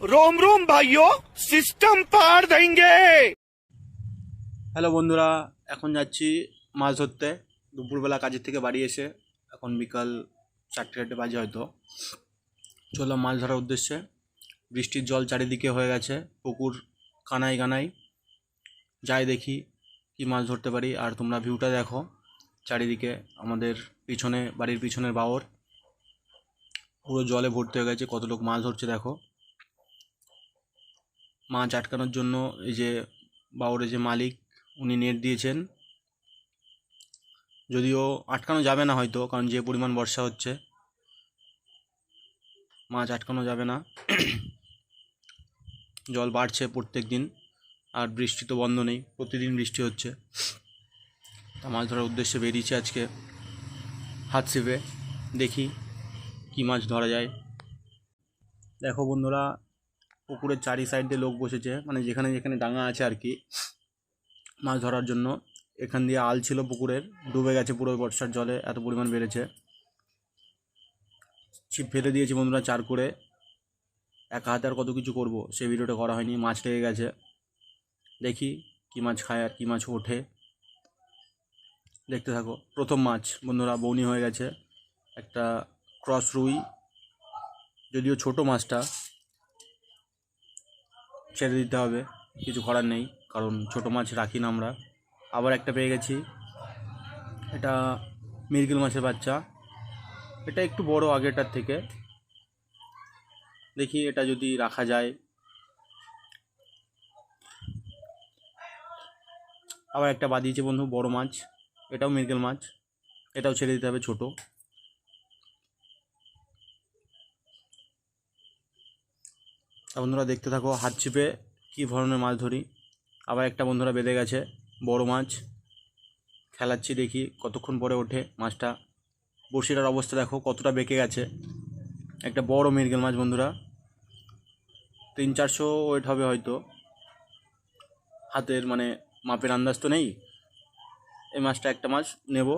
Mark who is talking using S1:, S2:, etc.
S1: रोम रोम भाइयों, सिस्टम पार देंगे।
S2: হ্যালো বন্ধুরা, এখন যাচ্ছি মাছ ধরতে। দুপুরবেলা কাজের থেকে বাড়ি এসে এখন বিকাল 4টে বাজে হয়তো। চললাম মাছ ধরার উদ্দেশ্যে। বৃষ্টির জল চারিদিকে হয়ে গেছে, পুকুর কানায় কানায়। যাই দেখি কি মাছ ধরতে পারি। আর তোমরা ভিউটা দেখো চারিদিকে, আমাদের পিছনে, বাড়ির পিছনের বাওর পুরো জলে ভর্তি হয়ে গেছে। কত লোক মাছ ধরছে দেখো। মাছ আটকানোর জন্য এই যে বাওরের যে মালিক, উনি নেট দিয়েছেন। যদিও আটকানো যাবে না হয়তো, কারণ যে পরিমাণ বর্ষা হচ্ছে মাছ আটকানো যাবে না। জল বাড়ছে প্রত্যেক দিন, আর বৃষ্টি তো বন্ধ নেই, প্রতিদিন বৃষ্টি হচ্ছে। তা মাছ ধরার উদ্দেশ্যে বেরিয়েছি আজকে হাত ছিপে। দেখি কি মাছ ধরা যায়। দেখো বন্ধুরা, পুকুরের চারি সাইড দিয়ে লোক বসেছে, মানে যেখানে যেখানে ডাঙা আছে আর কি, মাছ ধরার জন্য। এখান দিয়ে আল ছিল পুকুরের, ডুবে গেছে পুরো বর্ষার জলে, এত পরিমাণ বেড়েছে। ছিপ ফেলে দিয়েছি বন্ধুরা চার করে। একা হাতে আর কত কিছু করব, সেই ভিডিওটা করা হয়নি। মাছ লেগে গেছে, দেখি কী মাছ খায় আর কী মাছ ওঠে। দেখতে থাকো। প্রথম মাছ বন্ধুরা বৌনি হয়ে গেছে, একটা ক্রস রুই। যদিও ছোট মাছটা, ছেড়ে দিতে হবে, কিছু করার নেই, কারণ ছোট মাছ রাখি না আমরা। আবার একটা পেয়ে গেছি, এটা মৃগেল মাছের বাচ্চা। এটা একটু বড় আগেরটার থেকে। দেখি এটা যদি রাখা যায়। আবার একটা বাদিয়েছে বন্ধু, বড় মাছ, এটাও মৃগেল মাছ। এটাও ছেড়ে দিতে হবে, ছোট। বন্ধুরা দেখতে থাকো হাত ছিপে কী ধরনের মাছ ধরি। আবার একটা বন্ধুরা বেঁধে গেছে, বড় মাছ। খেলাচ্ছি, দেখি কতক্ষণ পরে ওঠে মাছটা। বড়শিটার অবস্থা দেখো কতটা বেঁকে গেছে। একটা বড় মৃগেল মাছ বন্ধুরা, 300-400 ওয়েট হবে হয়তো। হাতের মানে মাপের আন্দাজ তো নেই। এই মাছটা একটা মাছ নেব,